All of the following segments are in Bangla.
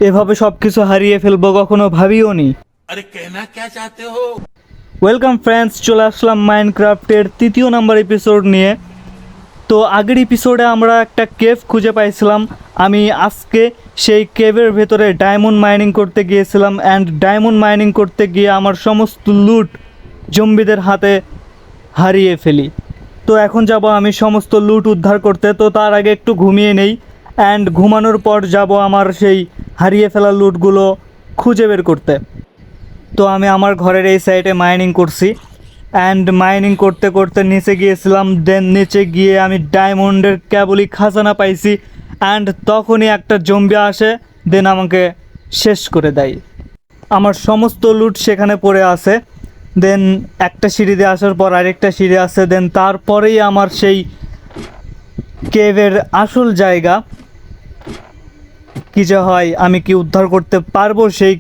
এভাবে সবকিছু হারিয়ে ফেলবো কখনো ভাবিও নি। अरे कहना क्या चाहते हो। ওয়েলকাম ফ্রেন্ডস, চলে আসলাম মাইনক্রাফটের 3য় নাম্বার এপিসোড নিয়ে। তো আগের এপিসোডে আমরা একটা কেভ খুঁজে পাইছিলাম। আমি আজকে সেই কেভের ভেতরে ডায়মন্ড মাইনিং করতে গিয়েছিলাম, অ্যান্ড ডায়মন্ড মাইনিং করতে গিয়ে আমার সমস্ত লুট জম্বিদের হাতে হারিয়ে ফেলি। তো এখন যাব আমি সমস্ত লুট উদ্ধার করতে। তো তার আগে একটু ঘুমিয়ে নেই, অ্যান্ড ঘুমানোর পর যাব আমার সেই হারিয়ে ফেলা লুটগুলো খুঁজে বের করতে। তো আমি আমার ঘরের এই সাইডে মাইনিং করছি, অ্যান্ড মাইনিং করতে করতে নিচে গিয়েছিলাম। দেন নিচে গিয়ে আমি ডায়মন্ডের কেবলই খাজানা পাইছি, অ্যান্ড তখনই একটা জম্বি আসে, দেন আমাকে শেষ করে দেয়। আমার সমস্ত লুট সেখানে পড়ে আছে। দেন একটা সিঁড়ি দিয়ে আসার পর আরেকটা সিঁড়ি আছে, দেন তারপরেই আমার সেই কেভের আসল জায়গা। কী যে হয়, আমি কি উদ্ধার করতে পারবো সেই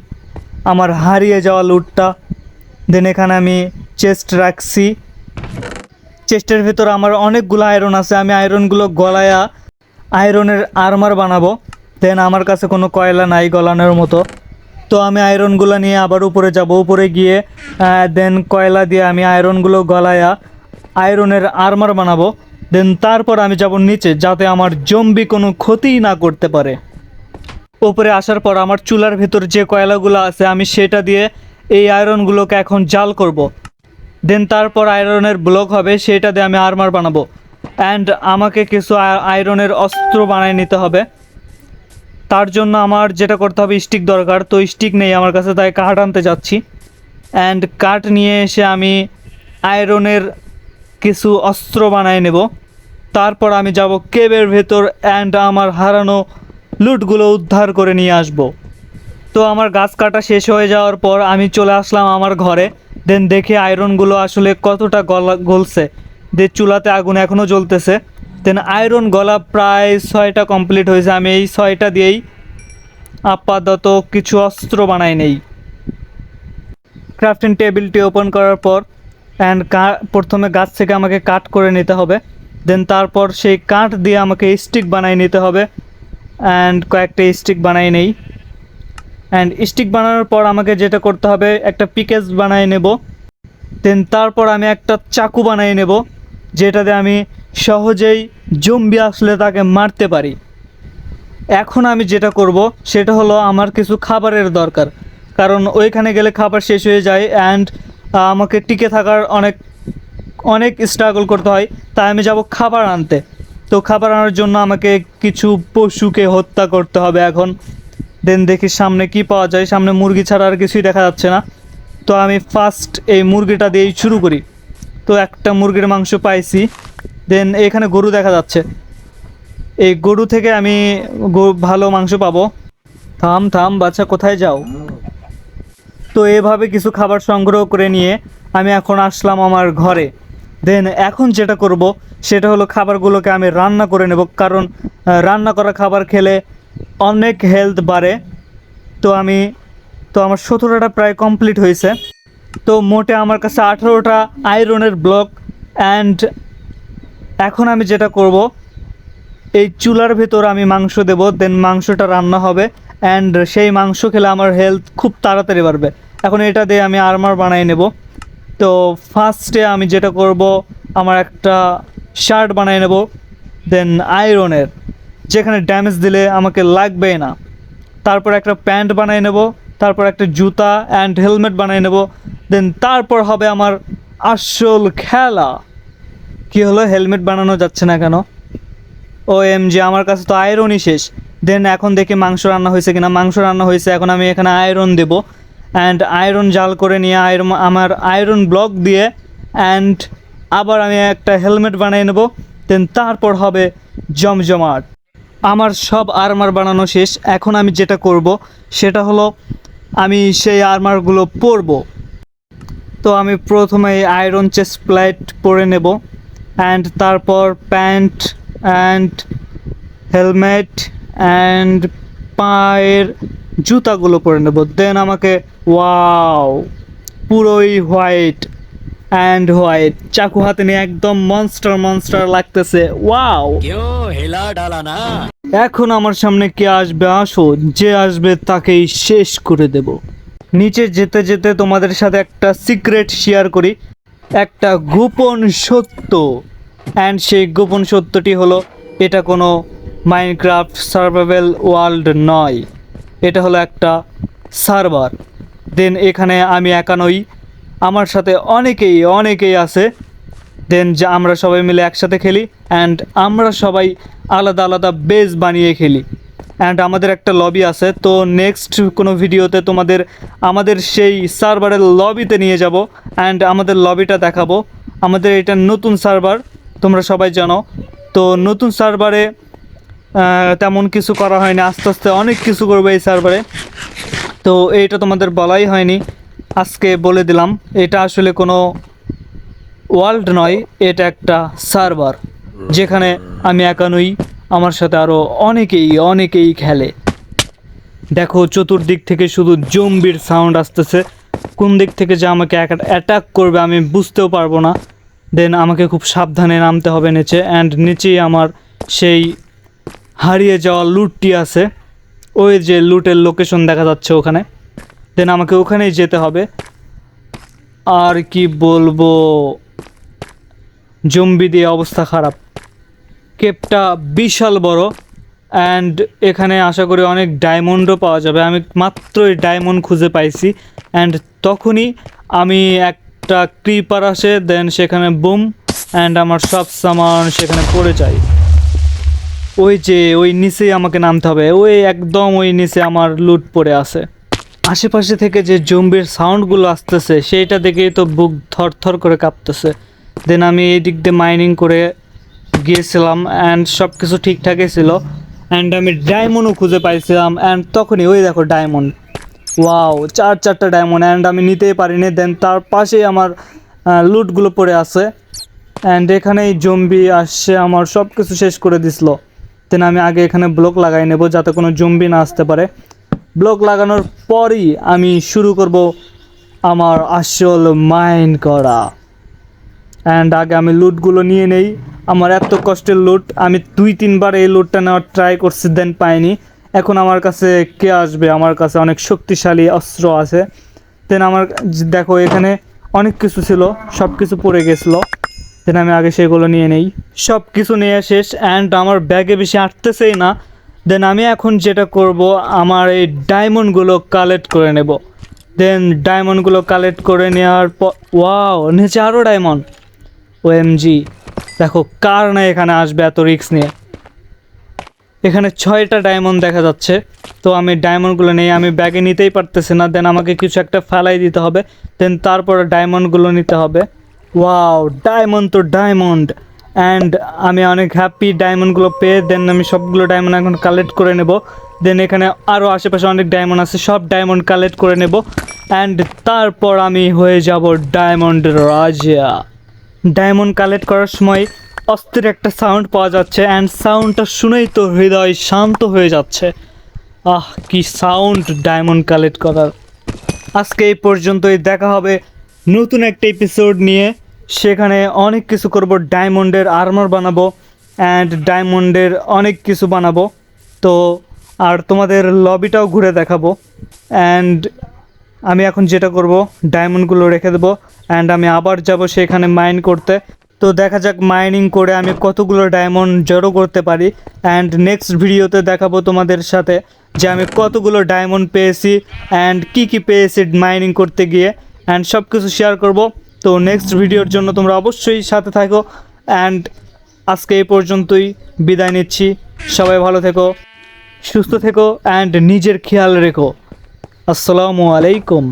আমার হারিয়ে যাওয়া লুটটা? দেন এখানে আমি চেস্ট রাখছি। চেস্টের ভেতর আমার অনেকগুলো আয়রন আছে। আমি আয়রনগুলো গলায়া আয়রনের আর্মার বানাবো। দেন আমার কাছে কোনো কয়লা নাই গলানোর মতো। তো আমি আয়রনগুলো নিয়ে আবার উপরে যাব। উপরে গিয়ে দেন কয়লা দিয়ে আমি আয়রনগুলো গলায়া আয়রনের আর্মার বানাবো। দেন তারপর আমি যাব নিচে, যাতে আমার জম্বি কোনো ক্ষতিই না করতে পারে। ওপরে আসার পর আমার চুলার ভেতর যে কয়লাগুলো আছে আমি সেটা দিয়ে এই আয়রনগুলোকে এখন জাল করব। দেন তারপর আয়রনের ব্লক হবে, সেটা দিয়ে আমি আর্মার বানাবো। অ্যান্ড আমাকে কিছু আয়রনের অস্ত্র বানিয়ে নিতে হবে। তার জন্য আমার যেটা করতে হবে, স্টিক দরকার। তো স্টিক নেই আমার কাছে, তাই কাঠ আনতে যাচ্ছি। অ্যান্ড কাঠ নিয়ে এসে আমি আয়রনের কিছু অস্ত্র বানিয়ে নেব। তারপর আমি যাব কেবের ভেতর, অ্যান্ড আমার হারানো লুটগুলো উদ্ধার করে নিয়ে আসব। তো আমার গাছ কাটা শেষ হয়ে যাওয়ার পর আমি চলে আসলাম আমার ঘরে। দেন দেখি আয়রনগুলো আসলে কতটা গলছে। চুলাতে আগুন এখনও জ্বলতেছে। দেন আয়রন গলা প্রায় 6টা কমপ্লিট হয়েছে। আমি এই 6টা দিয়েই আপাতত কিছু অস্ত্র বানাই নেই। ক্রাফটিং টেবিলটি ওপেন করার পর অ্যান্ড প্রথমে গাছ থেকে আমাকে কাট করে নিতে হবে। দেন তারপর সেই কাঠ দিয়ে আমাকে স্টিক বানিয়ে নিতে হবে, অ্যান্ড কয়েকটা স্টিক বানাই নেই। অ্যান্ড স্টিক বানানোর পর আমাকে যেটা করতে হবে, একটা পিকেজ বানিয়ে নেব। দেন তারপর আমি একটা চাকু বানিয়ে নেব, যেটাতে আমি সহজেই জম্বি আসলে তাকে মারতে পারি। এখন আমি যেটা করব সেটা হলো, আমার কিছু খাবারের দরকার, কারণ ওইখানে গেলে খাবার শেষ হয়ে যায়, অ্যান্ড আমাকে টিকে থাকার অনেক অনেক স্ট্রাগল করতে হয়। তাই আমি যাব খাবার আনতে। তো খাবার আনার জন্য আমাকে কিছু পশুকে হত্যা করতে হবে এখন। দেন দেখি সামনে কি পাওয়া যায়। সামনে মুরগি ছাড়া আর কিছুই দেখা যাচ্ছে না। তো আমি ফার্স্ট এই মুরগিটা দিয়েই শুরু করি। তো একটা মুরগির মাংস পাইছি। দেন এখানে গরু দেখা যাচ্ছে, এই গরু থেকে আমি ভালো মাংস পাবো। থাম থাম বাচ্চা, কোথায় যাও? তো এভাবে কিছু খাবার সংগ্রহ করে নিয়ে আমি এখন আসলাম আমার ঘরে। দেন এখন যেটা করব সেটা হলো, খাবারগুলোকে আমি রান্না করে নেব, কারণ রান্না করা খাবার খেলে অনেক হেলথ বাড়ে। তো আমার 17টা প্রায় কমপ্লিট হয়েছে। তো মোটে আমার কাছে 18টা আয়রনের ব্লক। অ্যান্ড এখন আমি যেটা করব, এই চুলার ভেতর আমি মাংস দেব। দেন মাংসটা রান্না হবে, অ্যান্ড সেই মাংস খেলে আমার হেলথ খুব তাড়াতাড়ি বাড়বে। এখন এটা দিয়ে আমি আর্মার বানিয়ে নেব। তো ফার্স্টে আমি যেটা করব, আমার একটা শার্ট বানিয়ে নেব। দেন আয়রনের, যেখানে ড্যামেজ দিলে আমাকে লাগবেই না। তারপর একটা প্যান্ট বানিয়ে নেব। তারপর একটা জুতা অ্যান্ড হেলমেট বানিয়ে নেব। দেন তারপর হবে আমার আসল খেলা। কি হলো, হেলমেট বানানো যাচ্ছে না কেন? OMG, আমার কাছে তো আয়রনই শেষ। দেন এখন দেখি মাংস রান্না হয়েছে কিনা। মাংস রান্না হয়েছে। এখন আমি এখানে আয়রন দেব, অ্যান্ড আয়রন জাল করে নিয়ে আমার আয়রন ব্লক দিয়ে অ্যান্ড আবার আমি একটা হেলমেট বানিয়ে নেব। দেন তারপর হবে জমজমাট। আমার সব আর্মার বানানো শেষ। এখন আমি যেটা করব সেটা হলো, আমি সেই আর্মারগুলো পরব। তো আমি প্রথমে আয়রন চেস্ট প্লেট পরে নেব, অ্যান্ড তারপর প্যান্ট অ্যান্ড হেলমেট অ্যান্ড পায়ের জুতাগুলো পরে নেব। দেন আমাকে ওয়াও, পুরোই হোয়াইট, অ্যান্ড হোয়াইট। চাকু হাতে নিয়ে একদম মনস্টার মনস্টার লাগতেছে। ওয়াও, क्यों हिला डाला ना। এখন আমার সামনে কে আসবে? আসো, যে আসবে তাকেই শেষ করে দেব। নিচে যেতে যেতে তোমাদের সাথে একটা সিক্রেট শেয়ার করি, একটা গোপন সত্য। অ্যান্ড সেই গোপন সত্যটি হলো, এটা কোনো মাইনক্রাফট সার্ভাইভাল ওয়ার্ল্ড নয়, এটা হলো একটা সার্ভার। দেন এখানে আমি একা নই, আমার সাথে অনেকেই আছে। দেন যা আমরা সবাই মিলে একসাথে খেলি, অ্যান্ড আমরা সবাই আলাদা আলাদা বেস বানিয়ে খেলি। অ্যান্ড আমাদের একটা লবি আছে। তো নেক্সট কোনো ভিডিওতে তোমাদের আমাদের সেই সার্ভারের লবিতে নিয়ে যাব, অ্যান্ড আমাদের লবিটা দেখাবো। আমাদের এটা নতুন সার্ভার, তোমরা সবাই জানো। তো নতুন সার্ভারে তেমন কিছু করা হয়নি, আস্তে আস্তে অনেক কিছু করবো এই সার্ভারে। তো এইটা তোমাদের বলাই হয়নি, আজকে বলে দিলাম। এটা আসলে কোনো ওয়ার্ল্ড নয়, এটা একটা সার্ভার, যেখানে আমি একা নই, আমার সাথে আরও অনেকেই খেলে। দেখো চতুর্দিক থেকে শুধু জম্বির সাউন্ড আসতেছে, কোন দিক থেকে যে আমাকে অ্যাটাক করবে আমি বুঝতেও পারবো না। দেন আমাকে খুব সাবধানে নামতে হবে নিচে, অ্যান্ড নিচেই আমার সেই হারিয়ে যাওয়া লুটটি আছে। ওই যে লুটের লোকেশন দেখা যাচ্ছে ওখানে, দেন আমাকে ওখানেই যেতে হবে। আর কি বলবো, জম্বি দিয়ে অবস্থা খারাপ। কেপটা বিশাল বড়, অ্যান্ড এখানে আশা করি অনেক ডায়মন্ডও পাওয়া যাবে। আমি মাত্রই ডায়মন্ড খুঁজে পাইছি, অ্যান্ড তখনই আমি একটা ক্রিপার আসে, দেন সেখানে বুম, অ্যান্ড আমার সব সামান সেখানে পড়ে যায়। ওই যে ওই নিচেই আমাকে নামতে হবে, ওই একদম ওই নিচে আমার লুট পড়ে আছে। আশেপাশে থেকে যে জম্বির সাউন্ডগুলো আসতেছে সেইটা দেখেই তো বুক থরথর করে কাঁপতেছে। দেন আমি এই দিক দিয়ে মাইনিং করে গিয়েছিলাম, অ্যান্ড সব কিছু ঠিকঠাকই ছিল, অ্যান্ড আমি ডায়মন্ডও খুঁজে পাইছিলাম। অ্যান্ড তখনই ওই দেখো ডায়মন্ড, ওয়াও, চারটা ডায়মন্ড, অ্যান্ড আমি নিতেই পারিনি। দেন তার পাশেই আমার লুটগুলো পড়ে আছে, অ্যান্ড এখানেই জম্বি আসছে, আমার সব কিছু শেষ করে দিছিল। দেন আমি আগে এখানে ব্লক লাগাই নেব যাতে কোনো জম্বি না আসতে পারে। ব্লক লাগানোর পরই আমি শুরু করব আমার আসল মাইন করা। অ্যান্ড আগে আমি লুটগুলো নিয়ে নেই, আমার এত কষ্টের লুট, আমি 2-3 বার এই লুটটা নেওয়ার ট্রাই করছি, দেন পাইনি। এখন আমার কাছে কে আসবে? আমার কাছে অনেক শক্তিশালী অস্ত্র আছে। দেন আমার দেখো এখানে অনেক কিছু ছিল, সব কিছু পড়ে গেছিলো। দেন আমি আগে সেগুলো নিয়ে নেই, সব কিছু নিয়ে শেষ, অ্যান্ড আমার ব্যাগে বেশি আটতেছেই না। দেন আমি এখন যেটা করব, আমার এই ডায়মন্ডগুলো কালেক্ট করে নেব। দেন ডায়মন্ডগুলো কালেক্ট করে নেওয়ার পর, ওয়াও, নিচে আরও ডায়মন্ড। ওএমজি, দেখো কার না এখানে আসবে এত রিস্ক নিয়ে। এখানে 6টা ডায়মন্ড দেখা যাচ্ছে। তো আমি ডায়মন্ডগুলো নেই, আমি ব্যাগে নিতেই পারতেছি না। দেন আমাকে কিছু একটা ফেলাই দিতে হবে, দেন তারপরে ডায়মন্ডগুলো নিতে হবে। ওয়াও, ডায়মন্ড তো ডায়মন্ড, অ্যান্ড আমি অনেক হ্যাপি ডায়মন্ডগুলো পেয়ে। দেন আমি সবগুলো ডায়মন্ড এখন কালেক্ট করে নেব। দেন এখানে আরও আশেপাশে অনেক ডায়মন্ড আছে, সব ডায়মন্ড কালেক্ট করে নেব, অ্যান্ড তারপর আমি হয়ে যাব ডায়মন্ডের রাজা। ডায়মন্ড কালেক্ট করার সময় অস্থির একটা সাউন্ড পাওয়া যাচ্ছে, অ্যান্ড সাউন্ডটা শুনেই তো হৃদয় শান্ত হয়ে যাচ্ছে। আহ, কি সাউন্ড ডায়মন্ড কালেক্ট করার। আজকে এই পর্যন্তই, দেখা হবে নতুন একটা এপিসোড নিয়ে। সেখানে অনেক কিছু করব, ডায়মন্ডের আর্মার বানাবো, অ্যান্ড ডায়মন্ডের অনেক কিছু বানাবো। তো আর তোমাদের লবিটাও ঘুরে দেখাবো। অ্যান্ড আমি এখন যেটা করব, ডায়মন্ডগুলো রেখে দেবো, অ্যান্ড আমি আবার যাব সেখানে মাইন করতে। তো দেখা যাক মাইনিং করে আমি কতগুলো ডায়মন্ড জড়ো করতে পারি, অ্যান্ড নেক্সট ভিডিওতে দেখাবো তোমাদের সাথে যে আমি কতগুলো ডায়মন্ড পেয়েছি, অ্যান্ড কি পেয়েছি মাইনিং করতে গিয়ে, অ্যান্ড সব কিছু শেয়ার করব। তো নেক্সট ভিডিওর জন্য তোমরা অবশ্যই সাথে থাকো, অ্যান্ড আজকে এই পর্যন্তই বিদায় নিচ্ছি। সবাই ভালো থেকো, সুস্থ থেকো, অ্যান্ড নিজের খেয়াল রেখো। আসসালামু আলাইকুম।